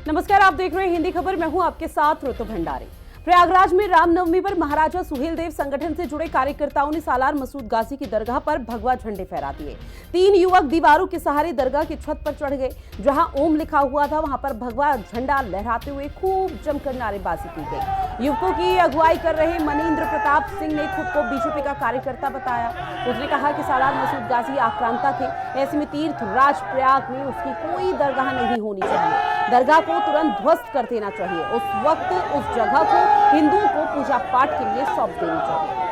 नमस्कार, आप देख रहे हैं हिंदी खबर। मैं हूं आपके साथ ऋतु भंडारी। प्रयागराज में रामनवमी पर महाराजा सुहेल देव संगठन से जुड़े कार्यकर्ताओं ने सालार मसूद गाजी की दरगाह पर भगवा झंडे फहरा दिए। 3 युवक दीवारों के सहारे दरगाह की छत पर चढ़ गए। जहां ओम लिखा हुआ था वहां पर भगवा झंडा लहराते हुए खूब जमकर नारेबाजी की गई। युवकों की अगुवाई कर रहे मनेंद्र प्रताप सिंह ने खुद को बीजेपी का कार्यकर्ता बताया। उसने कहा कि सालार मसूद गाजी आक्रांता थे, ऐसे में तीर्थ राज प्रयाग में उसकी कोई दरगाह नहीं होनी चाहिए। दरगाह को तुरंत ध्वस्त कर देना चाहिए। उस वक्त उस जगह को हिंदुओं को पूजा पाठ के लिए सौंप देनी चाहिए।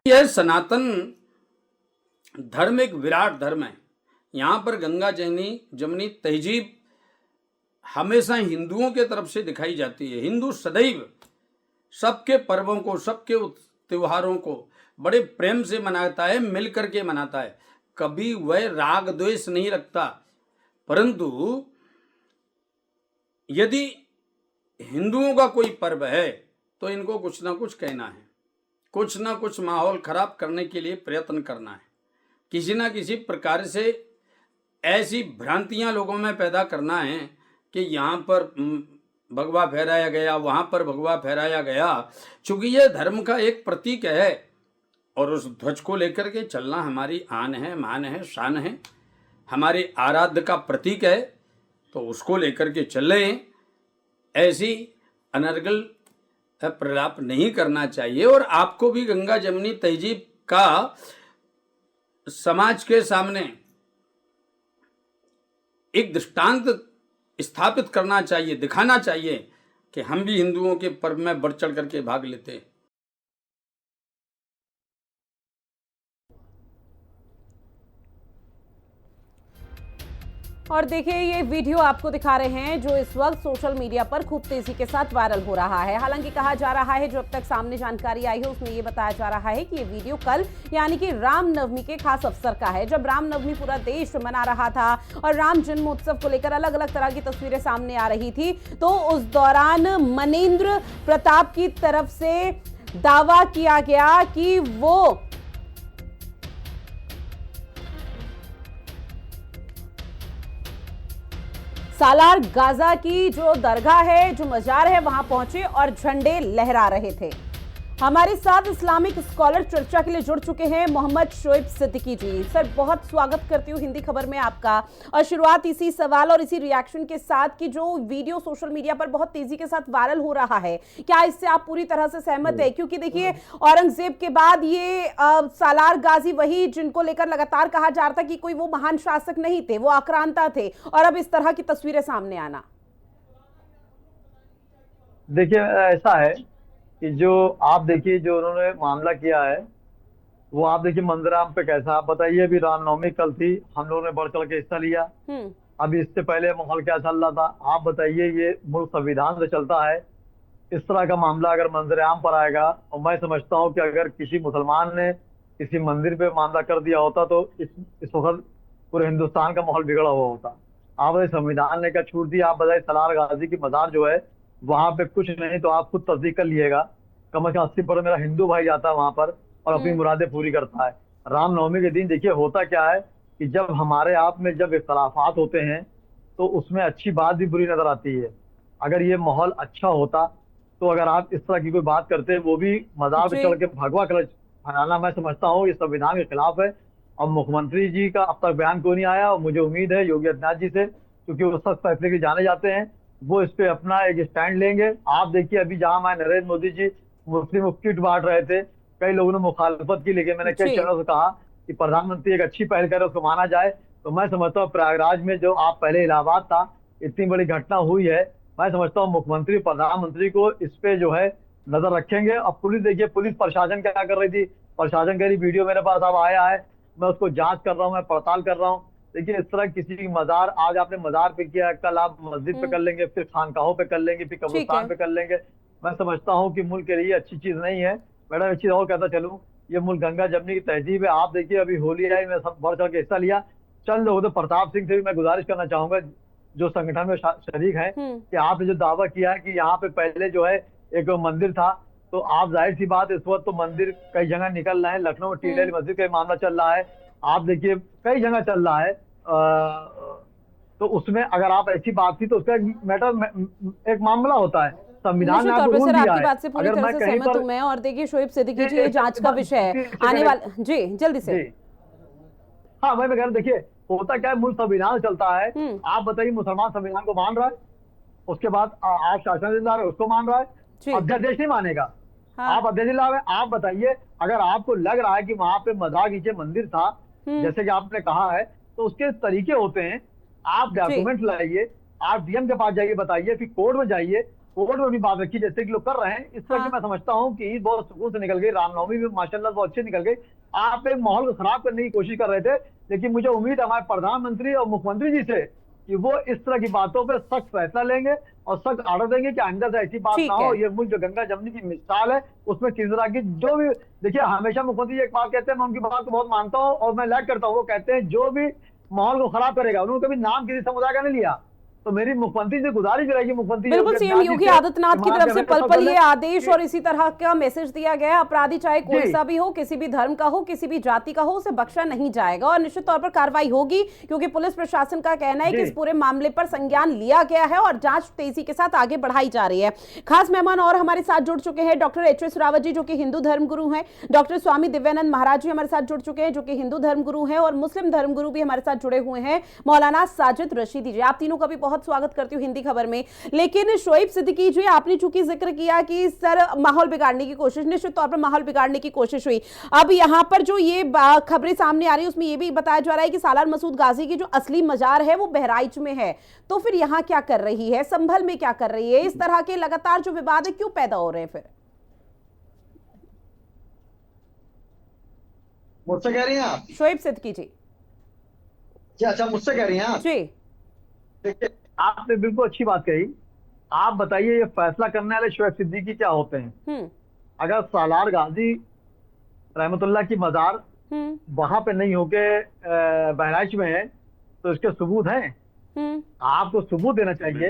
यह सनातन धर्म एक विराट धर्म है। यहाँ पर गंगा जमुनी तहजीब हमेशा हिंदुओं के तरफ से दिखाई जाती है। हिंदू सदैव सबके पर्वों को, सबके त्योहारों को बड़े प्रेम से मनाता है, मिल करके मनाता है। कभी वह राग द्वेष नहीं रखता। परंतु यदि हिंदुओं का कोई पर्व है तो इनको कुछ ना कुछ कहना है, कुछ ना कुछ माहौल खराब करने के लिए प्रयत्न करना है, किसी ना किसी प्रकार से ऐसी भ्रांतियां लोगों में पैदा करना है कि यहाँ पर भगवा फहराया गया, वहाँ पर भगवा फहराया गया। चूंकि यह धर्म का एक प्रतीक है और उस ध्वज को लेकर के चलना हमारी आन है, मान है, शान है, हमारे आराध्य का प्रतीक है, तो उसको लेकर के चल रहे हैं। ऐसी अनर्गल प्रलाप नहीं करना चाहिए। और आपको भी गंगा जमुनी तहजीब का समाज के सामने एक दृष्टांत स्थापित करना चाहिए, दिखाना चाहिए कि हम भी हिंदुओं के पर्व में बढ़ चढ़ करके भाग लेते हैं। और देखिए, ये वीडियो आपको दिखा रहे हैं जो इस वक्त सोशल मीडिया पर खूब तेजी के साथ वायरल हो रहा है। हालांकि कहा जा रहा है, जो अब तक सामने जानकारी आई है उसमें ये बताया जा रहा है कि ये वीडियो कल यानी कि रामनवमी के खास अवसर का है, जब रामनवमी पूरा देश मना रहा था और राम जन्मोत्सव को लेकर अलग अलग तरह की तस्वीरें सामने आ रही थी। तो उस दौरान मनेंद्र प्रताप की तरफ से दावा किया गया कि वो सालार गाजा की जो दरगाह है, जो मजार है, वहां पहुंचे और झंडे लहरा रहे थे। हमारे साथ इस्लामिक स्कॉलर चर्चा के लिए जुड़ चुके हैं मोहम्मद शोएब सिद्दीकी जी। सर, बहुत स्वागत करती हूँ हिंदी खबर में आपका। और शुरुआत इसी सवाल और इसी रिएक्शन के साथ कि जो वीडियो सोशल मीडिया पर बहुत तेजी के साथ वायरल हो रहा है, क्या इससे आप पूरी तरह से सहमत है? क्योंकि देखिए, औरंगजेब के बाद ये सालार गाजी वही जिनको लेकर लगातार कहा जा रहा था कि कोई वो महान शासक नहीं थे, वो आक्रांता थे, और अब इस तरह की तस्वीरें सामने आना। देखिए, ऐसा है कि जो आप देखिए, जो उन्होंने मामला किया है वो आप देखिए मंदिराम पे कैसा। आप बताइए, अभी रामनवमी कल थी, हम लोगों ने बढ़ चढ़ के हिस्सा लिया। अभी इससे पहले माहौल क्या चल रहा था आप बताइए। ये मुल्क संविधान से चलता है। इस तरह का मामला अगर मंदिराम पर आएगा, और मैं समझता हूँ कि अगर किसी मुसलमान ने किसी मंदिर पे मामला कर दिया होता तो इस वक्त पूरे हिंदुस्तान का माहौल बिगड़ा हुआ होता। आप संविधान ने क्या छूट दी। आप बताइए, सलार गाजी की मजार जो है वहां पे कुछ नहीं तो आप खुद तस्दीक कर लिएगा, कम से कम 80% मेरा हिंदू भाई जाता है वहां पर और अपनी मुरादें पूरी करता है। रामनवमी के दिन देखिए होता क्या है कि जब हमारे आप में जब इख्तलाफात होते हैं तो उसमें अच्छी बात भी बुरी नजर आती है। अगर ये माहौल अच्छा होता तो अगर आप इस तरह की कोई बात करते हैं, वो भी मजार पे चढ़ के भगवा कलश फहराना, मैं समझता हूँ ये संविधान के खिलाफ है। और मुख्यमंत्री जी का अब तक बयान क्यों नहीं आया, और मुझे उम्मीद है योगी आदित्यनाथ जी से, क्योंकि वो सख्त फैसले के जाने जाते हैं, वो इस पे अपना एक स्टैंड लेंगे। आप देखिए, अभी जहां मैं नरेंद्र मोदी जी मुस्लिम किट बांट रहे थे, कई लोगों ने मुखालफत की, लेकिन मैंने कई चैनलों से कहा कि प्रधानमंत्री एक अच्छी पहल करे, उसको माना जाए। तो मैं समझता हूँ प्रयागराज में जो आप पहले इलाहाबाद था, इतनी बड़ी घटना हुई है, मैं समझता हूँ मुख्यमंत्री प्रधानमंत्री को इस पे जो है नजर रखेंगे। अब पुलिस देखिए, पुलिस प्रशासन क्या कर रही थी, प्रशासन कह रही वीडियो मेरे पास अब आया है, मैं उसको जांच कर रहा हूँ, मैं पड़ताल कर रहा हूँ। देखिए इस तरह किसी की मजार, आज आपने मजार पे किया, कल आप मस्जिद पे कर लेंगे, फिर खानकाहों पे कर लेंगे, फिर ठीक है। कब्रिस्तान पे कर लेंगे। मैं समझता हूँ कि मुल्क के लिए अच्छी चीज नहीं है। मैडम एक चीज और कहता चलूँ, ये मुल्क गंगा जमनी की तहजीब है। आप देखिए अभी होली आई, मैं सब बढ़ चढ़ के हिस्सा लिया। चंद लोगों, तो प्रताप सिंह से भी मैं गुजारिश करना चाहूंगा, जो संगठन में शरीक है, कि आपने जो दावा किया है कि यहाँ पे पहले जो है एक मंदिर था, तो आप जाहिर सी बात, इस वक्त तो मंदिर कई जगह निकल रहे हैं। लखनऊ में टीले मस्जिद का मामला चल रहा है, आप देखिए कई जगह चल रहा है। तो उसमें अगर आप ऐसी बात थी तो उसका एक मैटर, एक मामला होता है, संविधान ने निश्चित तौर आपको पर रूल सर दिया आपकी है। बात से पूरी अगर तरह मैं से कहीं सहमत पर हूं मैं, और देखिए शोएब सिद्दीकी जी जी, ये जांच का विषय है आने वाला। जी जल्दी से। जी, हाँ मैं कह रहा हूं, देखिए होता क्या है, मुल्क संविधान चलता है। हम्म। आप बताइए, मुसलमान संविधान को मान रहा है, उसके बाद आप शासनदार है उसको मान रहा है, जी। अध्यादेश नहीं मानेगा। हाँ। आप अध्यादेश ला रहे हैं। आप बताइए, अगर आपको लग रहा है कि वहां पे मजार नीचे मंदिर था, जैसे कि आपने कहा है, तो उसके तरीके होते हैं। आप जी। डॉक्यूमेंट लाइए, आप डीएम के पास जाइए, बताइए, फिर कोर्ट में जाइए, कोर्ट में भी बात रखिए, जैसे कि लोग कर रहे हैं। इस तरह की हाँ। मैं समझता हूँ कि ईद बहुत सुकून से निकल गई, रामनवमी भी माशाल्लाह बहुत अच्छी निकल गई। आप एक माहौल को खराब करने की कोशिश कर रहे थे, लेकिन मुझे उम्मीद है हमारे प्रधानमंत्री और मुख्यमंत्री जी से कि वो इस तरह की बातों पर सख्त फैसला लेंगे और सख्त आर्डर देंगे कि आइंदा से ऐसी बात ना ठीक हो। है। ये मुल्क जो गंगा जमनी की मिसाल है, उसमें किस तरह की जो भी, देखिए हमेशा मुख्यमंत्री जी एक बात कहते हैं, मैं उनकी बात को बहुत मानता हूँ और मैं लाइक करता हूँ। वो कहते हैं जो भी माहौल को खराब करेगा, उन्होंने कभी नाम किसी समुदाय का नहीं लिया। तो मेरी मुख्यमंत्री से गुजारिश रहेगी, मुख्यमंत्री योगी बिल्कुल सीएम आदित्यनाथ जी योगी से, आदित्यनाथ कि की तरफ से महाराष्ट्र पल में पल बोले ये आदेश कि और इसी तरह का मैसेज दिया गया है, अपराधी चाहे कोई जी सा भी हो, किसी भी धर्म का हो, किसी भी जाति का हो, उसे बख्शा नहीं जाएगा और निश्चित तौर पर कार्रवाई होगी, क्योंकि पुलिस प्रशासन का कहना है कि जी इस पूरे मामले पर संज्ञान लिया गया है और जांच तेजी के साथ आगे बढ़ाई जा रही है। खास मेहमान और हमारे साथ जुड़ चुके हैं डॉक्टर एच.एस. रावत जी, जो कि हिंदू धर्मगुरु हैं, डॉक्टर स्वामी दिव्यानंद महाराज जी हमारे साथ जुड़ चुके हैं, जो कि हिंदू धर्मगुरु हैं, और मुस्लिम धर्मगुरु भी हमारे साथ जुड़े हुए हैं, मौलाना साजिद रशीदी जी। आप तीनों का भी बहुत स्वागत करती हूँ हिंदी खबर में। लेकिन शोएब सिद्दीकी जी, आपने चूंकि जिक्र किया कि सर माहौल बिगाड़ने की कोशिश, निश्चित तौर पर माहौल बिगाड़ने की कोशिश हुई। अब यहां पर जो ये खबरें सामने आ रही है उसमें ये भी बताया जा रहा है कि सालार मसूद गाजी की जो असली मजार है वो बहराइच में है, तो फिर यहां क्या कर रही है, संभल में क्या कर रही है? इस तरह के लगातार जो विवाद है क्यों पैदा हो रहे हैं फिर? मुझसे कह रही हैं आप? शोएब सिद्दीकी जी। अच्छा, मुझसे कह रही हैं आप? जी। देखिए, आपने बिल्कुल अच्छी बात कही। आप बताइए, ये फैसला करने वाले शोएब सिद्दीकी क्या होते हैं? अगर सालार गाजी रहमतुल्लाह की मजार वहां पे नहीं होके बहराइच में है, तो इसके सबूत हैं। आपको सबूत देना चाहिए।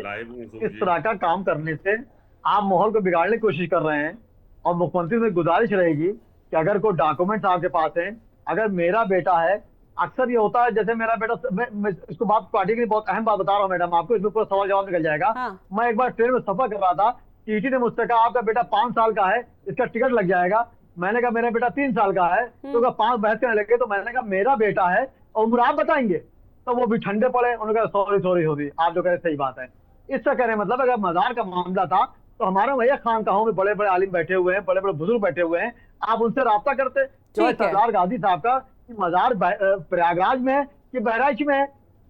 इस तरह का काम करने से आप माहौल को बिगाड़ने की कोशिश कर रहे हैं। और मुख्यमंत्री से गुजारिश रहेगी कि अगर कोई डॉक्यूमेंट्स आपके पास हैं, अगर मेरा बेटा है, अक्सर ये होता है, जैसे मेरा बेटा, मैं इसको बात पार्टी के लिए बहुत अहम बात बता रहा हूँ मैडम, आपको इसमें पूरा सवाल जवाब निकल जाएगा। हाँ। मैं एक बार ट्रेन में सफर कर रहा था, टीटी ने मुझसे कहा आपका बेटा 5 साल का है, इसका टिकट लग जाएगा। मैंने कहा मेरा बेटा 3 साल का है, तो कहा 5 बहस करने लगे। तो मैंने कहा मेरा बेटा है और उम्र आप बताएंगे, तो वो भी ठंडे पड़े, उन्होंने कहा सॉरी सॉरी होगी, आप जो कह रहे सही बात है। इससे कह रहे मतलब अगर मजार का मामला था, तो हमारे भैया खानकाहों में बड़े बड़े आलिम बैठे हुए हैं, बड़े बड़े बुजुर्ग बैठे हुए हैं, आप उनसे राब्ता करते। जो है सरदार गाजी साहब का मजार प्रयागराज में है कि बहराइच में है,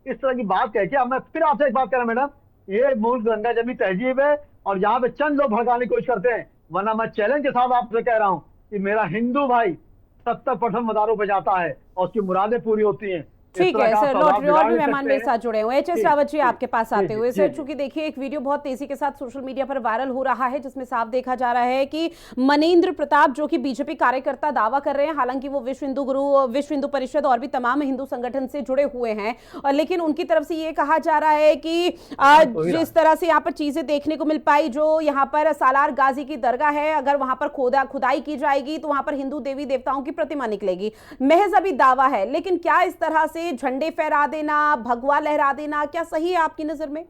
इस तरह की बात कह के अब मैं फिर आपसे एक बात कह रहा हूं मैडम, ये मुल्क गंगा जमी तहजीब है और यहाँ पे चंद लोग भड़काने की कोशिश करते हैं। वरना मैं चैलेंज के साथ आपसे कह रहा हूँ कि मेरा हिंदू भाई 70% मदारों पे जाता है और उसकी मुरादें पूरी होती हैं। ठीक है सर, और भी मेहमान मेरे साथ जुड़े हुए हैं। एच.एस. रावत जी, आपके पास आते हुए सर, चूंकि देखिए एक वीडियो बहुत तेजी के साथ सोशल मीडिया पर वायरल हो रहा है, जिसमें साफ देखा जा रहा है कि मनेंद्र प्रताप, जो कि बीजेपी कार्यकर्ता, दावा कर रहे हैं, हालांकि वो विश्व हिंदू गुरु, विश्व हिंदू परिषद और भी तमाम हिंदू संगठन से जुड़े हुए हैं, और लेकिन उनकी तरफ से ये कहा जा रहा है कि जिस तरह से यहाँ पर चीजें देखने को मिल पाई, जो यहाँ पर सालार गाजी की दरगाह है, अगर वहां पर खुदाई की जाएगी तो वहां पर हिंदू देवी देवताओं की प्रतिमा निकलेगी। महज अभी दावा है, लेकिन क्या इस तरह से झंडे फहरा देना, भगवा लहरा देना, क्या सही है आपकी नजर में?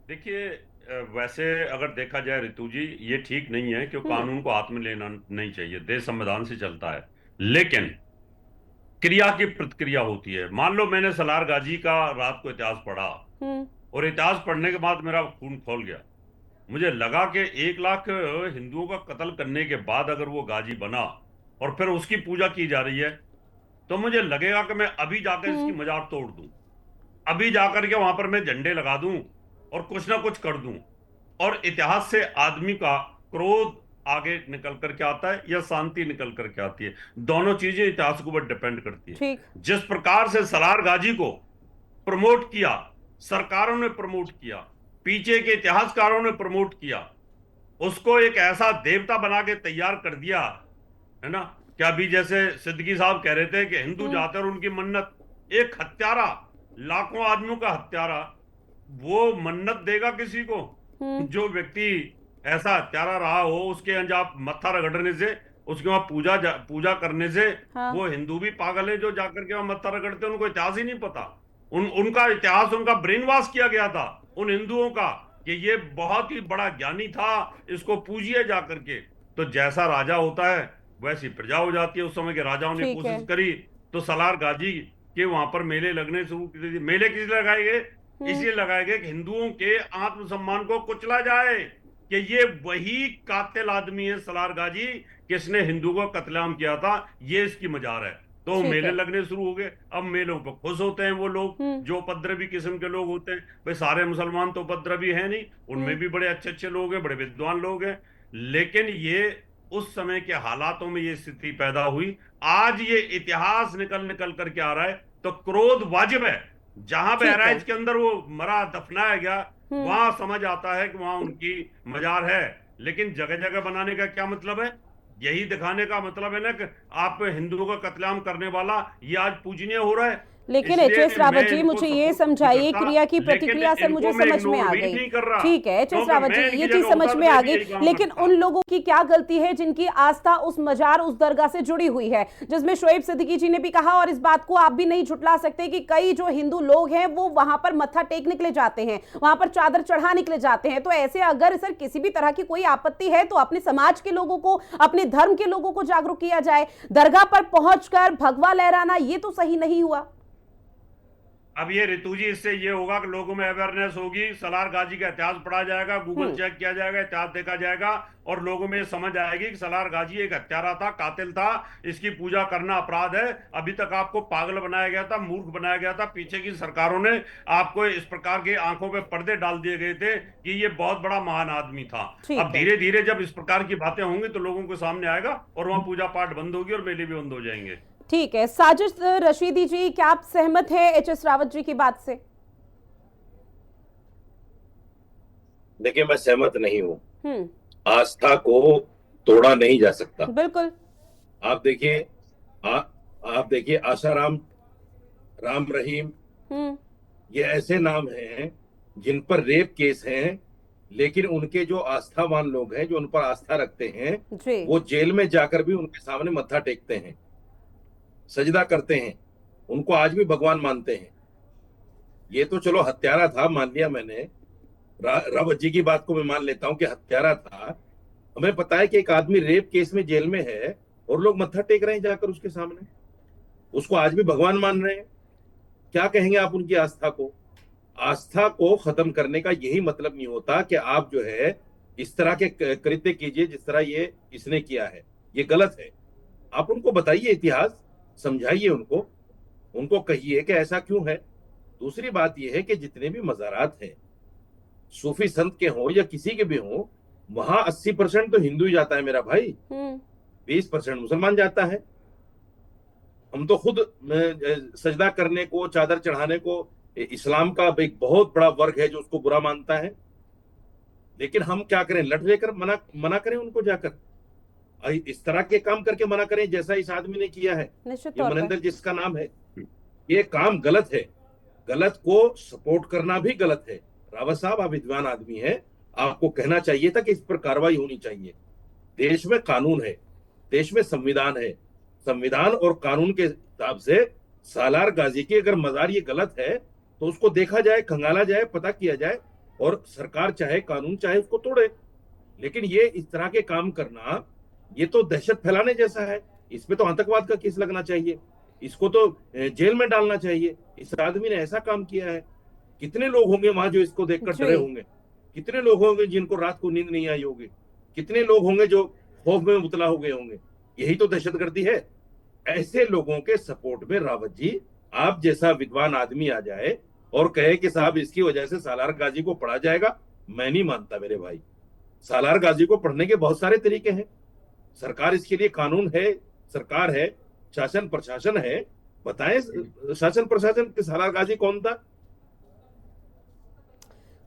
देखिए, वैसे अगर देखा जाए रितु जी, ये ठीक नहीं है कि कानून को हाथ में लेना नहीं चाहिए, देश संविधान से चलता है, लेकिन क्रिया की प्रतिक्रिया होती है। मान लो मैंने सालार गाजी का रात को इतिहास पढ़ा और इतिहास पढ़ने के बाद मेरा खून खौल गया, मुझे लगा कि 1 लाख हिंदुओं का कत्ल करने के बाद अगर वो गाजी बना और फिर उसकी पूजा की जा रही है, तो मुझे लगेगा कि मैं अभी जाकर इसकी मजार तोड़ दूं, अभी जाकर के वहां पर मैं झंडे लगा दूं और कुछ ना कुछ कर दूं। और इतिहास से आदमी का क्रोध आगे निकल करके आता है या शांति निकल करके आती है। दोनों चीजें इतिहास के ऊपर डिपेंड करती है। ठीक। जिस प्रकार से सलार गाजी को प्रमोट किया, सरकारों ने प्रमोट किया, पीछे के इतिहासकारों ने प्रमोट किया, उसको एक ऐसा देवता बना के तैयार कर दिया है ना। क्या अभी जैसे सिद्दीकी साहब कह रहे थे कि हिंदू जाते और उनकी मन्नत, एक हत्यारा, लाखों आदमियों का हत्यारा, वो मन्नत देगा किसी को? जो व्यक्ति ऐसा हत्यारा रहा हो, उसके अंजाम मत्था रगड़ने से, उसके वहां पूजा करने से, हाँ। वो हिंदू भी पागल है जो जाकर के वहां मत्था रगड़ते हैं। उनको इतिहास ही नहीं पता। उनका इतिहास, उनका ब्रेन वॉश किया गया था उन हिंदुओं का कि ये बहुत ही बड़ा ज्ञानी था, इसको पूजिए जाकर के। तो जैसा राजा होता है वैसी प्रजा हो जाती है। उस समय के राजाओं ने कोशिश करी तो सलार गाजी के वहां पर मेले लगने शुरू कर दिए। मेले किस लिए लगाए गए? इसलिए लगाए गए कि हिंदुओं के आत्मसम्मान को कुचला जाए, कि ये वही कातिल आदमी है सलार गाजी, किसने हिंदू को कत्लेआम किया था, ये इसकी मजार है। तो मेले लगने शुरू हो गए। अब मेलों पर खुश होते हैं वो लोग जो उपद्रवी किस्म के लोग होते हैं। भाई सारे मुसलमान तो उपद्रवी है नहीं, उनमें भी बड़े अच्छे अच्छे लोग हैं, बड़े विद्वान लोग हैं। लेकिन ये उस समय के हालातों में ये स्थिति पैदा हुई। आज ये इतिहास निकल करके आ रहा है, तो क्रोध वाजिब है। जहां बहराइच के अंदर वो मरा दफनाया गया, वहां समझ आता है कि वहां उनकी मजार है। लेकिन जगह जगह बनाने का क्या मतलब है? यही दिखाने का मतलब है ना कि आप हिंदुओं का कत्लेआम करने वाला ये आज पूजनीय हो रहा है। लेकिन एच.एस. रावत जी, मुझे ये समझाइए, क्रिया की प्रतिक्रिया से मुझे समझ में आ गई। ठीक है एच.एस. रावत जी, ये चीज समझ में आ गई, लेकिन उन लोगों की क्या गलती है जिनकी आस्था उस मजार, उस दरगाह से जुड़ी हुई है, जिसमें शोएब सिद्दीकी जी ने भी कहा, और इस बात को आप भी नहीं झुटला सकते कि कई जो हिंदू लोग हैं वो वहां पर मत्था टेकने के लिए जाते हैं, वहां पर चादर चढ़ाने के लिए जाते हैं। तो ऐसे अगर सर किसी भी तरह की कोई आपत्ति है तो अपने समाज के लोगों को, अपने धर्म के लोगों को जागरूक किया जाए। दरगाह पर पहुंचकर भगवा लहराना ये तो सही नहीं हुआ। अब ये ऋतु जी, इससे ये होगा कि लोगों में अवेयरनेस होगी, सलार गाजी का इतिहास पढ़ा जाएगा, गूगल चेक किया जाएगा, इतिहास देखा जाएगा, और लोगों में समझ आएगी कि सलार गाजी एक हत्यारा था, कातिल था, इसकी पूजा करना अपराध है। अभी तक आपको पागल बनाया गया था, मूर्ख बनाया गया था, पीछे की सरकारों ने आपको इस प्रकार के आंखों पे पर्दे डाल दिए गए थे कि ये बहुत बड़ा महान आदमी था। अब धीरे धीरे जब इस प्रकार की बातें होंगी तो लोगों के सामने आएगा और वहां पूजा पाठ बंद होगी और मेले भी बंद हो जाएंगे। ठीक है, साजिद रशीदी जी, क्या आप सहमत हैं एच.एस. रावत जी की बात से? देखिए, मैं सहमत नहीं हूँ। आस्था को तोड़ा नहीं जा सकता। बिल्कुल। आप देखिए, आप देखिए आशाराम, राम रहीम, ये ऐसे नाम हैं जिन पर रेप केस हैं, लेकिन उनके जो आस्थावान लोग हैं, जो उन पर आस्था रखते हैं, वो जेल में जाकर भी उनके सामने मत्था टेकते हैं, सजदा करते हैं, उनको आज भी भगवान मानते हैं। ये तो चलो हत्यारा था, मान लिया मैंने, रावत जी की बात को मैं मान लेता हूं कि हत्यारा था। हमें पता है कि एक आदमी रेप केस में जेल में है और लोग मत्था टेक रहे हैं जाकर उसके सामने, उसको आज भी भगवान मान रहे हैं। क्या कहेंगे आप उनकी आस्था को? आस्था को खत्म करने का यही मतलब नहीं होता कि आप जो है इस तरह के कृत्य कीजिए जिस तरह ये इसने किया है, ये गलत है। आप उनको बताइए, इतिहास समझाइए उनको कहिए कि ऐसा क्यों है। दूसरी बात यह है कि जितने भी मज़ारात हैं, सूफी संत के हों या किसी के भी हों, वहां 80% तो हिंदू ही जाता है मेरा भाई, 20% मुसलमान जाता है। हम तो खुद सजदा करने को, चादर चढ़ाने को, इस्लाम का एक बहुत बड़ा वर्ग है जो उसको बुरा मानता है, लेकिन हम क्या करें? लट लेकर मना करें उनको जाकर, इस तरह के काम करके मना करें जैसा इस आदमी ने किया है, ये मनिंदर जिसका नाम है। ये काम गलत है, गलत को सपोर्ट करना भी गलत है। रावत साहब, आप विद्वान आदमी हैं, आपको कहना चाहिए था कि इस पर कार्रवाई होनी चाहिए। देश में कानून है, देश में संविधान है, संविधान और कानून के हिसाब से सालार गाजी की अगर मजार ये गलत है तो उसको देखा जाए, खंगाला जाए, पता किया जाए, और सरकार चाहे कानून चाहे उसको तोड़े। लेकिन ये इस तरह के काम करना, ये तो दहशत फैलाने जैसा है। इसमें तो आतंकवाद का केस लगना चाहिए, इसको तो जेल में डालना चाहिए। इस आदमी ने ऐसा काम किया है। कितने लोग होंगे वहां जो इसको देखकर डरे होंगे? कितने लोग होंगे जिनको रात को नींद नहीं आई होगी? कितने लोग होंगे जो खौफ में मुबतला हो गए होंगे? यही तो दहशतगर्दी है। ऐसे लोगों के सपोर्ट में रावत जी, आप जैसा विद्वान आदमी आ जाए और कहे कि साहब इसकी वजह से सालार गाजी को पढ़ा जाएगा, मैं नहीं मानता मेरे भाई। सालार गाजी को पढ़ने के बहुत सारे तरीके हैं। सरकार इसके लिए कानून है, सरकार है, शासन प्रशासन है। बताएं शासन प्रशासन के सालार गाजी कौन था?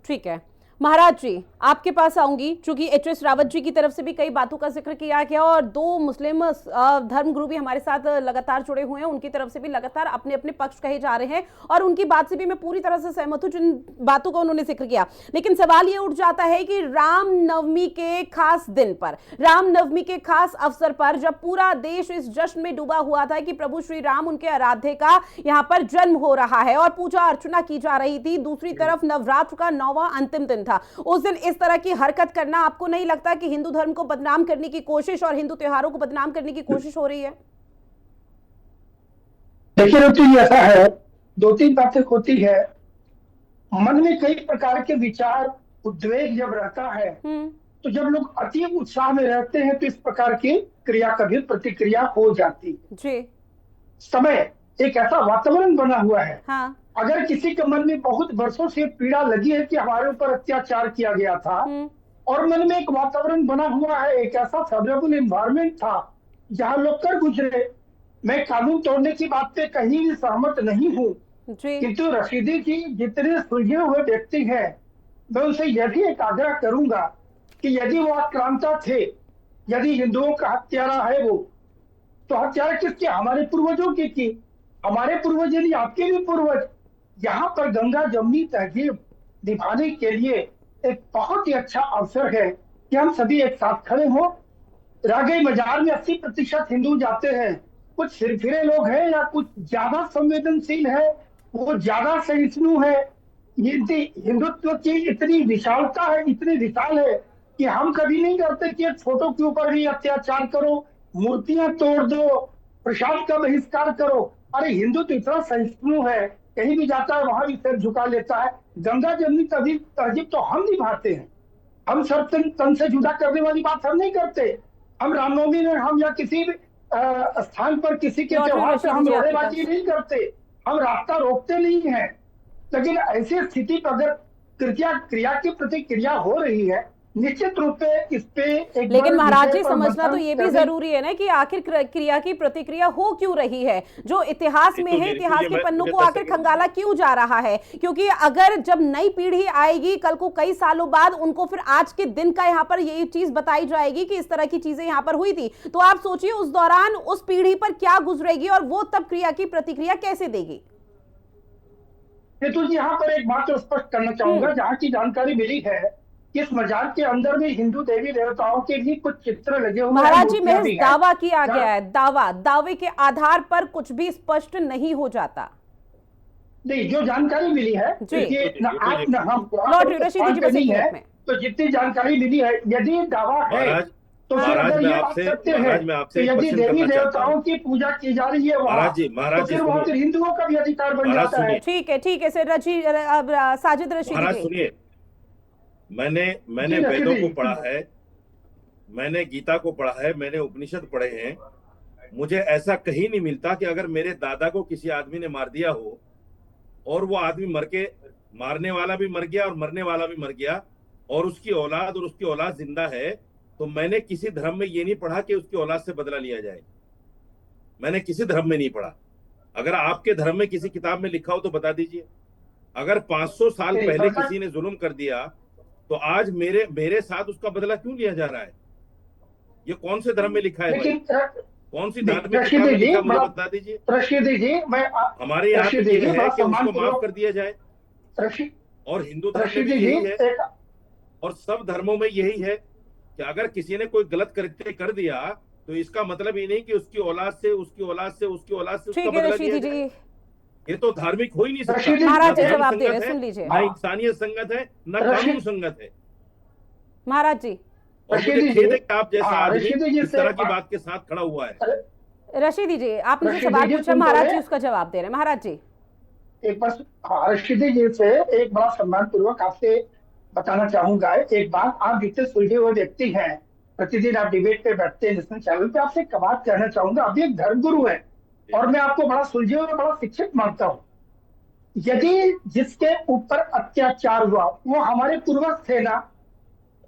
ठीक है महाराज जी, आपके पास आऊंगी, चूंकि एच.एस. रावत जी की तरफ से भी कई बातों का जिक्र किया गया और दो मुस्लिम धर्मगुरु भी हमारे साथ लगातार जुड़े हुए हैं, उनकी तरफ से भी लगातार अपने अपने पक्ष कहे जा रहे हैं और उनकी बात से भी मैं पूरी तरह से सहमत हूं जिन बातों का उन्होंने जिक्र किया। लेकिन सवाल ये उठ जाता है कि रामनवमी के खास दिन पर, रामनवमी के खास अवसर पर, जब पूरा देश इस जश्न में डूबा हुआ था कि प्रभु श्री राम, उनके आराध्य का यहाँ पर जन्म हो रहा है और पूजा अर्चना की जा रही थी, दूसरी तरफ नवरात्र का 9वां अंतिम दिन था, उस दिन इस तरह की हरकत करना आपको नहीं लगता कि हिंदू धर्म को बदनाम करने की कोशिश और हिंदू त्योहारों को बदनाम करने की कोशिश हो रही है? देखिए ऋतु, ऐसा है, दो तीन बातें होती है। मन में कई प्रकार के विचार, उद्वेग जब रहता है तो जब लोग अति उत्साह में रहते हैं तो इस प्रकार की क्रिया, कभी प्रतिक्रिया हो जाती है जी। समय एक ऐसा वातावरण बना हुआ है। हाँ। अगर किसी के मन में बहुत वर्षों से पीड़ा लगी है कि हमारे ऊपर अत्याचार किया गया था और मन में एक वातावरण बना हुआ है, एक ऐसा फेवरेबल एनवायरनमेंट था जहां लोग कर गुजरे। मैं कानून तोड़ने की बात पे कहीं भी सहमत नहीं हूँ, किंतु रशीदी जी जितने सुलझे हुए व्यक्ति हैं, मैं उनसे यह भी एक आग्रह करूंगा कि यदि वो आक्रांता थे, यदि हिंदुओं का हत्यारा है वो, तो हत्यारा किसके? हमारे पूर्वजों की। हमारे पूर्वज यदि आपके भी पूर्वज, यहाँ पर गंगा जमुनी तहजीब निभाने के लिए एक बहुत ही अच्छा अवसर है कि हम सभी एक साथ खड़े हों। रागे मजार में 80% हिंदू जाते हैं, कुछ सिरफिरे लोग हैं या कुछ ज्यादा संवेदनशील है, वो ज्यादा सहिष्णु है। हिंदुत्व की इतनी विशालता है, इतनी विशाल है कि हम कभी नहीं करते कि एक फोटो के ऊपर भी अत्याचार करो, मूर्तियां तोड़ दो, प्रसाद का बहिष्कार करो। अरे हिंदू तो इतना सहिष्णु है, कहीं भी जाता है वहां भी सिर झुका लेता है। गंगा जमुनी तहजीब तो हम निभाते हैं, हम सब तन से जुदा करने वाली बात हम नहीं करते। हम रामनवमी में, हम या किसी भी स्थान पर किसी के त्योहार पे हम रोड़ेबाजी नहीं करते, हम रास्ता रोकते नहीं है। लेकिन ऐसी स्थिति पर अगर क्रिया की प्रतिक्रिया हो रही है, निश्चित रूप से इस पे एक, लेकिन महाराज जी समझना तो ये भी जरूरी है ना कि आखिर क्रिया की प्रतिक्रिया हो क्यों रही है, जो इतिहास में है, इतिहास के पन्नों को आखिर खंगाला क्यों जा रहा है? क्योंकि अगर जब नई पीढ़ी आएगी कल को कई सालों बाद, उनको फिर आज के दिन का यहाँ पर यही चीज बताई जाएगी कि इस तरह की चीजें यहाँ पर हुई थी, तो आप सोचिए उस दौरान उस पीढ़ी पर क्या गुजरेगी और वो तब क्रिया की प्रतिक्रिया कैसे देगी? तो यहाँ पर एक बात स्पष्ट करना चाहूंगा, जहाँ की जानकारी मिली है इस मजार के अंदर भी हिंदू देवी देवताओं के भी कुछ चित्र लगे हुए हैं। महाराज जी, महज दावा किया गया है, दावे के आधार पर कुछ भी स्पष्ट नहीं हो जाता। नहीं, जो जानकारी मिली है, तो जितनी जानकारी मिली है, यदि दावा है तो यदि देवी देवताओं की पूजा की जा रही है तो फिर वहाँ फिर हिंदुओं का भी अधिकार बन जाता है। ठीक है सर, साजिद रशीदी, सुनिए, मैंने वेदों को पढ़ा है, मैंने गीता को पढ़ा है, मैंने उपनिषद पढ़े हैं। मुझे ऐसा कहीं नहीं मिलता कि अगर मेरे दादा को किसी आदमी ने मार दिया हो और वो आदमी मारने वाला भी मर गया और मरने वाला भी मर गया और उसकी औलाद जिंदा है, तो मैंने किसी धर्म में ये नहीं पढ़ा कि उसकी औलाद से बदला लिया जाए। मैंने किसी धर्म में नहीं पढ़ा। अगर आपके धर्म में किसी किताब में लिखा हो तो बता दीजिए। अगर 500 साल पहले किसी ने जुल्म कर दिया तो आज मेरे साथ उसका बदला क्यों लिया जा रहा है? ये कौन से धर्म में लिखा है भाई? कौन सी धार्मिक किताब में लिखा, मुझे बता दीजिए। हमारे यहाँ पे ये है कि उसको माफ कर दिया जाए, और हिंदू धर्म में यही है और सब धर्मों में यही है कि अगर किसी ने कोई गलत कृत्य कर दिया तो इसका मतलब ये नहीं कि उसकी औलाद से उसका बदला लिया जाए। ये तो धार्मिक हो ही नहीं सकता। महाराज जी जवाब दे रहे, सुन लीजिए। न इंसानियत संगत है, न कानून संगत है। महाराज जी, और मुझे खेद है कि आप जैसा आदमी इस तरह की बात के साथ खड़ा हुआ है। रशीदी जी, आपने जो सवाल पूछा, महाराज जी उसका जवाब दे रहे हैं। महाराज जी, एक बार रशीदी जी से एक बड़ा सम्मान पूर्वक आपसे बताना चाहूंगा एक बात। आप जितने सुलझे हुए व्यक्ति हैं, प्रतिदिन आप डिबेट पे बैठते हैं नेशनल चैनल पे, आपसे एक बात कहना चाहूंगा। अभी एक धर्मगुरु है और मैं आपको बड़ा सुलझे हुए, बड़ा शिक्षित मानता हूँ। यदि जिसके ऊपर अत्याचार हुआ वो हमारे पूर्वज थे ना,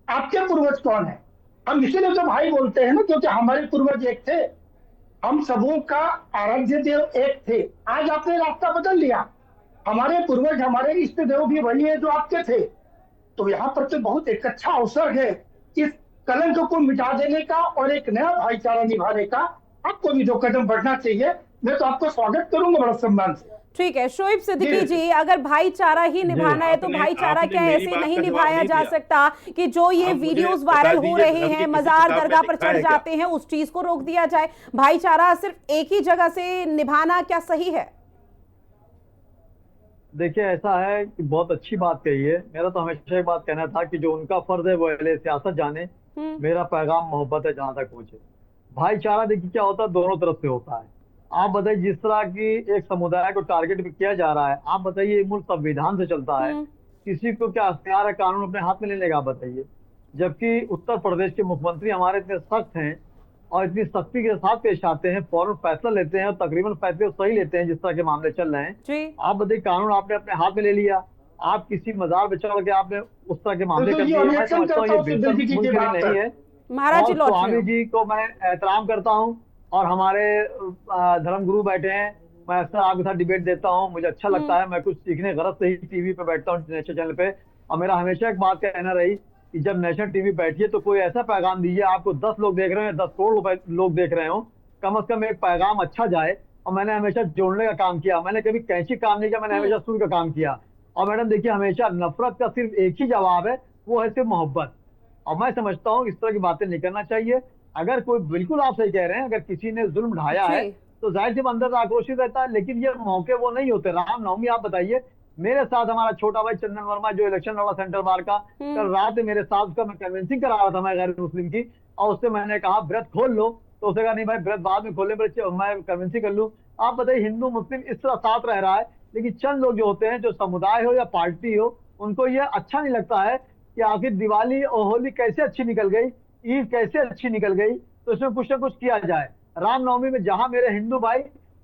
आपके पूर्वज कौन है? हम इसीलिए तो भाई बोलते हैं ना, क्योंकि हमारे पूर्वज एक थे, हम सबों का आराध्य देव एक थे। आज आपने रास्ता बदल लिया, हमारे पूर्वज हमारे इष्ट देव भी वही है जो आपके थे। तो यहाँ पर तो बहुत एक अच्छा अवसर है इस कलंक को मिटा देने का और एक नया भाईचारा निभाने का। आपको भी 2 कदम बढ़ना चाहिए। मैं तो आपको स्वागत करूंगा बड़ा सम्मान से। ठीक है शोएब सिद्दीकी जी, अगर भाईचारा ही निभाना है तो भाईचारा क्या ऐसे नहीं निभाया जा सकता कि जो ये वीडियोस वायरल हो रहे हैं, मजार दरगाह पर चढ़ जाते हैं, उस चीज को रोक दिया जाए? भाईचारा सिर्फ एक ही जगह से निभाना क्या सही है? देखिए ऐसा है कि बहुत अच्छी बात कही है। मेरा तो हमेशा एक बात कहना था कि जो उनका फर्ज है वो अहले सियासत जाने, मेरा पैगाम मोहब्बत है जहां तक पहुंचे। भाईचारा देखिए क्या होता है, दोनों तरफ से होता है। आप बताइए जिस तरह की एक समुदाय को टारगेट किया जा रहा है, आप बताइए ये मुल्क संविधान से चलता है, किसी को क्या अख्तियार है कानून अपने हाथ में लेने का? बताइए। जबकि उत्तर प्रदेश के मुख्यमंत्री हमारे इतने सख्त हैं और इतनी सख्ती के साथ पेश आते हैं, फौरन फैसला लेते हैं और तकरीबन फैसले सही लेते हैं जिस तरह के मामले चल रहे हैं। आप बताइए कानून आपने अपने हाथ में ले लिया, आप किसी मजार पे चढ़ के आपने उस तरह के मामले कर दिए। मैं समझता हूँ ये बेहतर मुल्क के लिए नहीं है। महाराज जी, स्वामी जी को मैं एहतराम करता हूँ और हमारे धर्मगुरु बैठे हैं, मैं अक्सर आपके साथ डिबेट देता हूँ, मुझे अच्छा लगता है। मैं कुछ सीखने गरज से ही टीवी पे बैठता हूँ, नेशनल चैनल पे। और मेरा हमेशा एक बात कहना रही कि जब नेशनल टीवी बैठिए तो कोई ऐसा पैगाम दीजिए, आपको 10 लोग देख रहे हैं, 10 करोड़ लोग देख रहे हो, कम से कम एक पैगाम अच्छा जाए। और मैंने हमेशा जोड़ने का काम किया, मैंने कभी कैंची काम नहीं किया, मैंने हमेशा सुर का काम किया। और मैडम देखिए हमेशा नफरत का सिर्फ एक ही जवाब है, वो है सिर्फ मोहब्बत। और मैं समझता हूँ इस तरह की बातें नहीं करना चाहिए। अगर कोई, बिल्कुल आप सही कह रहे हैं, अगर किसी ने जुल्म ढाया है तो जाहिर सी अंदर से आक्रोशित रहता है, लेकिन ये मौके वो नहीं होते। रामनवमी आप बताइए, मेरे साथ हमारा छोटा भाई चंदन वर्मा जो इलेक्शन लड़ा सेंट्रल बार का, कल रात मेरे साथ उसका मैं कन्विंसिंग करा रहा था, मैं गैर मुस्लिम की, और उससे मैंने कहा व्रत खोल लो, तो उसने कहा नहीं भाई व्रत बाद में खोलने पर मैं कन्विंसिंग कर लूं। आप बताइए हिंदू मुस्लिम इस तरह साथ रह रहा है, लेकिन चंद लोग जो होते हैं, जो समुदाय हो या पार्टी हो, उनको ये अच्छा नहीं लगता है कि आखिर दिवाली और होली कैसे अच्छी निकल गई, ईद कैसे अच्छी निकल गई, तो इसमें कुछ ना कुछ किया जाए। रामनवमी में जहां मेरे हिंदू भाई,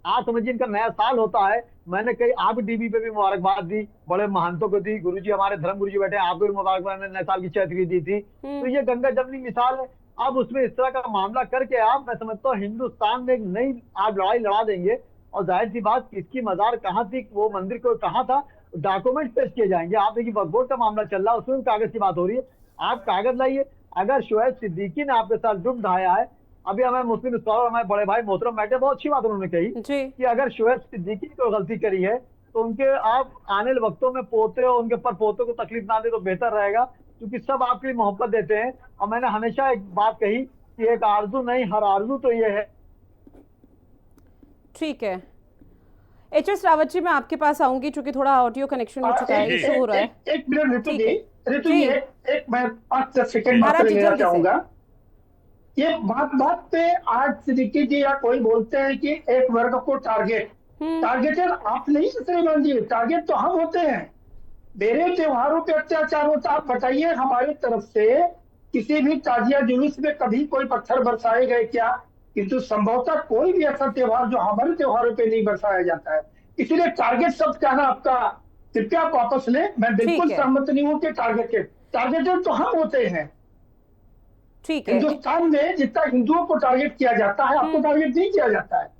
आज समझिए इनका नया साल होता है, मैंने कई आप टीवी पे भी मुबारकबाद दी, बड़े महंतों को दी, गुरुजी हमारे धर्म गुरुजी बैठे हैं, आपको भी मुबारकबाद नए साल की चैत्री दी थी। तो ये गंगा जमनी मिसाल है। अब उसमें इस तरह का मामला करके आप, मैं समझता हूँ हिंदुस्तान में एक नई आप लड़ाई लड़ा देंगे। और जाहिर सी बात, किसकी मजार कहाँ थी, वो मंदिर को कहाँ था, डॉक्यूमेंट पेश किए जाएंगे। आप देखिए वक्फ बोर्ड का मामला चल रहा है, उसमें कागज की बात हो रही है, आप कागज लाइए। अगर शोएब सिद्दीकी ने आपके साथ जुर्म ढाया है, अभी हमें मुस्लिम स्कॉलर हमारे बड़े भाई मोहतरम बैठे, बहुत अच्छी बात उन्होंने कही कि अगर शोएब सिद्दीकी को गलती करी है तो उनके आप आने वाले वक्तों में पोते और उनके पर पोतों को तकलीफ ना दे तो बेहतर रहेगा, क्योंकि सब आपके लिए मोहब्बत देते हैं। और मैंने हमेशा एक बात कही कि एक आरजू नहीं, हर आरजू तो ये है। ठीक है एच.एस. रावत जी, मैं आपके पास आऊंगी क्योंकि थोड़ा ऑडियो कनेक्शन हो चुका है, इशू हो रहा है। एक मिनट ऋतु जी, एक मैं 5-10 सेकंड मात्र लेना चाहूंगा। ये बात पे आज सिद्दीकी जी या कोई बोलते हैं कि एक वर्ग को टारगेटेड आप नहीं श्रीमान जी, टारगेट तो हम होते हैं। मेरे त्योहारों पे अत्याचार होता, आप बताइए हमारी तरफ से किसी भी ताजिया जुलूस में कभी कोई पत्थर बरसाए गए क्या? किंतु संभवतः कोई भी ऐसा त्योहार जो हमारे त्योहारों पे नहीं बरसाया जाता है। इसीलिए टारगेट शब्द कहना आपका कृपया आप वापस ले, मैं बिल्कुल सहमत नहीं हूँ कि टारगेटेड तो हम होते हैं। ठीक है, हिंदुस्तान में जितना हिंदुओं को टारगेट किया जाता है, आपको टारगेट नहीं किया जाता है।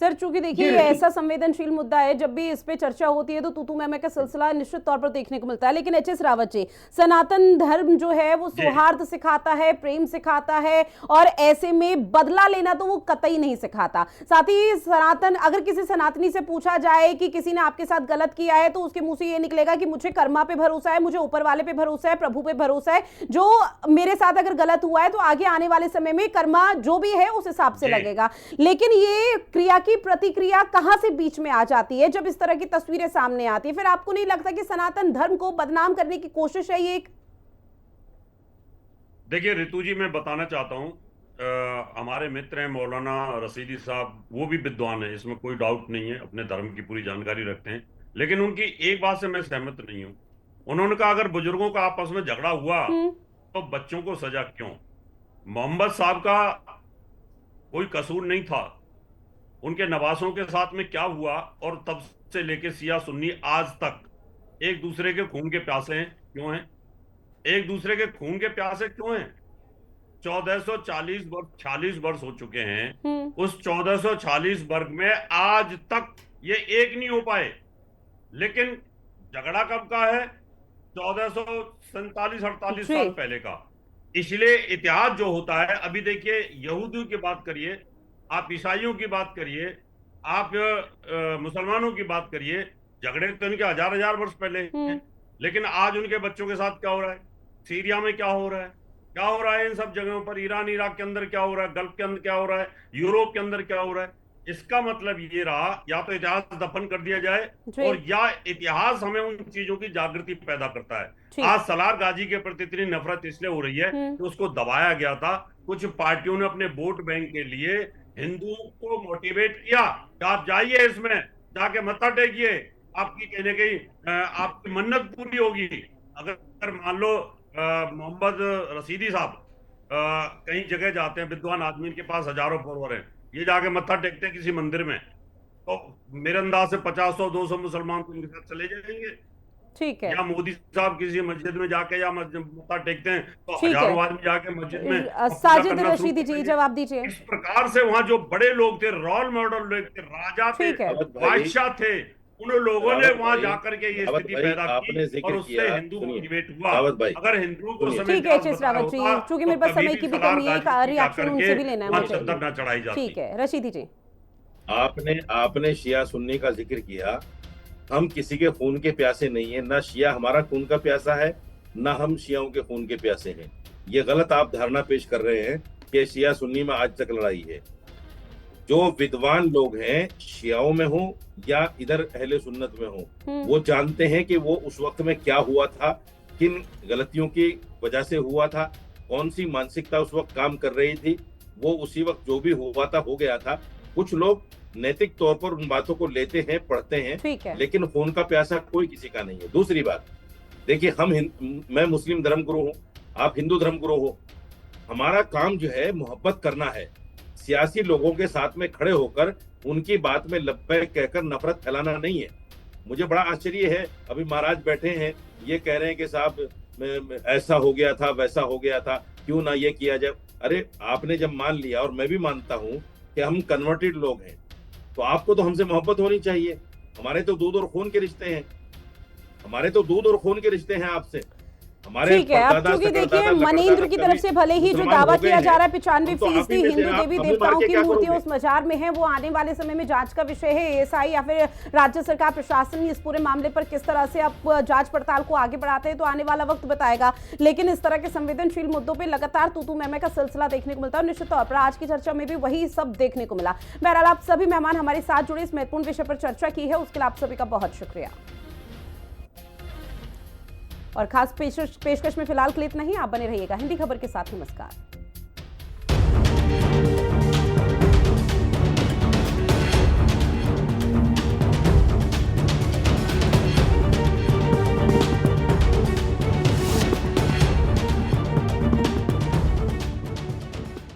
सर चूंकि देखिए ये ऐसा संवेदनशील मुद्दा है, जब भी इस पे चर्चा होती है तो तू मैं का सिलसिला निश्चित तौर पर देखने को मिलता है। लेकिन एच.एस. रावत जी, सनातन धर्म जो है वो सौहार्द सिखाता है, प्रेम सिखाता है, और ऐसे में बदला लेना तो वो कतई नहीं सिखाता। साथ ही सनातन, अगर किसी सनातनी से पूछा जाए कि किसी ने आपके साथ गलत किया है, तो उसके मुंह से ये निकलेगा कि मुझे कर्मा पे भरोसा है, मुझे ऊपर वाले पे भरोसा है, प्रभु पे भरोसा है, जो मेरे साथ अगर गलत हुआ है तो आगे आने वाले समय में कर्मा जो भी है उस हिसाब से लगेगा। लेकिन ये क्रिया की प्रतिक्रिया कहां से बीच में आ जाती है जब इस तरह की तस्वीरें सामने आती है? फिर आपको नहीं लगता कि सनातन धर्म को बदनाम करने की कोशिश है ये एक? देखिए ऋतु जी, मैं बताना चाहता हूं, हमारे मित्र हैं मौलाना रशीदी साहब, वो भी विद्वान है, इसमें कोई डाउट नहीं है, अपने धर्म की पूरी जानकारी रखते हैं। लेकिन उनकी एक बात से मैं सहमत नहीं हूं। उन्होंने कहा अगर बुजुर्गों का आपस में झगड़ा हुआ तो बच्चों को सजा क्यों? मोहम्मद साहब का कोई कसूर नहीं था, उनके नवासों के साथ में क्या हुआ, और तब से लेके शिया सुन्नी आज तक एक दूसरे के खून के प्यासे हैं। क्यों हैं? एक दूसरे के खून के प्यासे क्यों हैं? 46 वर्ष हो चुके हैं। उस 1440 वर्ग में आज तक ये एक नहीं हो पाए। लेकिन झगड़ा कब का है? 1447-48 साल पहले का। इसलिए इतिहास जो होता है, अभी देखिए यहूदियों की बात करिए, आप ईसाइयों की बात करिए, आप मुसलमानों की बात करिए, झगड़े तो इनके हजार वर्ष पहले हैं। लेकिन आज उनके बच्चों के साथ क्या हो रहा है? सीरिया में क्या हो रहा है? क्या हो रहा है इन सब जगहों पर? ईरान इराक के अंदर क्या हो रहा है? गल्फ के अंदर क्या हो रहा है? यूरोप के अंदर क्या हो रहा है? इसका मतलब ये रहा, या तो इतिहास दफन कर दिया जाए, और या इतिहास हमें उन चीजों की जागृति पैदा करता है। आज सलार गाजी के प्रति इतनी नफरत इसलिए हो रही है कि उसको दबाया गया था। कुछ पार्टियों ने अपने वोट बैंक के लिए हिंदुओं को मोटिवेट किया कि आप जाइए, इसमें जाके मत्था टेकिए, आपकी कहने की आपकी मन्नत पूरी होगी। अगर मान लो मोहम्मद रशीदी साहब कहीं जगह जाते हैं, विद्वान आदमी, इनके पास हजारों फॉलोअर हैं, ये जाके मत्था टेकते हैं किसी मंदिर में, तो मेरे अंदाज से 50-200 मुसलमान तो इनके साथ चले जाएंगे। ठीक है। या मोदी साहब किसी मस्जिद में जाके या मत्था टेकते हैं तो हजारों आदमी जाके मस्जिद में। साजिद रशीदी जी जवाब दीजिए। इस प्रकार से वहां जो बड़े लोग थे, रोल मॉडल लोग थे, राजा थे, बादशाह थे, उन लोगों ने वहां जाकर के ये स्थिति पैदा की और उससे हिंदू मोटिवेट हुआ। अगर हिंदुओं को ठीक है एचएस रावत जी, चूंकि मेरे पास समय की भी कमी है, रिएक्शन उनसे भी लेना है मुझे। चद्दर न चढ़ाई जाती। ठीक है रशीदी जी। आपने शिया सुन्नी का जिक्र किया। हम किसी के खून के प्यासे नहीं है, ना शिया हमारा खून का प्यासा है, ना हम शियाओं के खून के प्यासे हैं। ये गलत आप धारणा पेश कर रहे हैं कि शिया सुन्नी में आज तक लड़ाई है। जो विद्वान लोग हैं, शियाओं में हो या इधर अहले सुन्नत में हो, वो जानते हैं कि वो उस वक्त में क्या हुआ था, किन गलतियों की वजह से हुआ था, कौन सी मानसिकता उस वक्त काम कर रही थी। वो उसी वक्त जो भी हुआ था हो गया था। कुछ लोग नैतिक तौर पर उन बातों को लेते हैं, पढ़ते हैं, लेकिन खून का प्यासा कोई किसी का नहीं है। दूसरी बात देखिए, मैं मुस्लिम धर्मगुरु हूँ, आप हिंदू धर्मगुरु हो। हमारा काम जो है मोहब्बत करना है, सियासी लोगों के साथ में खड़े होकर उनकी बात में लब्बैक कहकर नफरत फैलाना नहीं है। मुझे बड़ा आश्चर्य है, अभी महाराज बैठे हैं, ये कह रहे हैं कि साहब ऐसा हो गया था, वैसा हो गया था, क्यों ना ये किया जाए। अरे आपने जब मान लिया, और मैं भी मानता हूं कि हम कन्वर्टेड लोग हैं, तो आपको तो हमसे मोहब्बत होनी चाहिए। हमारे तो दूध और खून के रिश्ते हैं, हमारे तो दूध और खून के रिश्ते हैं आपसे। ठीक है। अब चूंकि देखिए मनेंद्र की तरफ से भले ही जो दावा किया जा रहा है 95% हिंदू देवी देवताओं की मूर्तियां उस मजार में है, वो आने वाले समय में जांच का विषय है। एएसआई या फिर राज्य सरकार प्रशासन इस पूरे मामले पर किस तरह से आप जांच पड़ताल को आगे बढ़ाते हैं तो आने वाला वक्त बताएगा। लेकिन इस तरह के संवेदनशील मुद्दों पर लगातार तू मैं का सिलसिला देखने को मिलता है। निश्चित तौर पर आज की चर्चा में भी वही सब देखने को मिला। बहरहाल आप सभी मेहमान हमारे साथ जुड़े, इस महत्वपूर्ण विषय पर चर्चा की है, उसके लिए आप सभी का बहुत शुक्रिया। और खास पेशकश में फिलहाल के लिए इतना ही। आप बने रहिएगा हिंदी खबर के साथ। नमस्कार।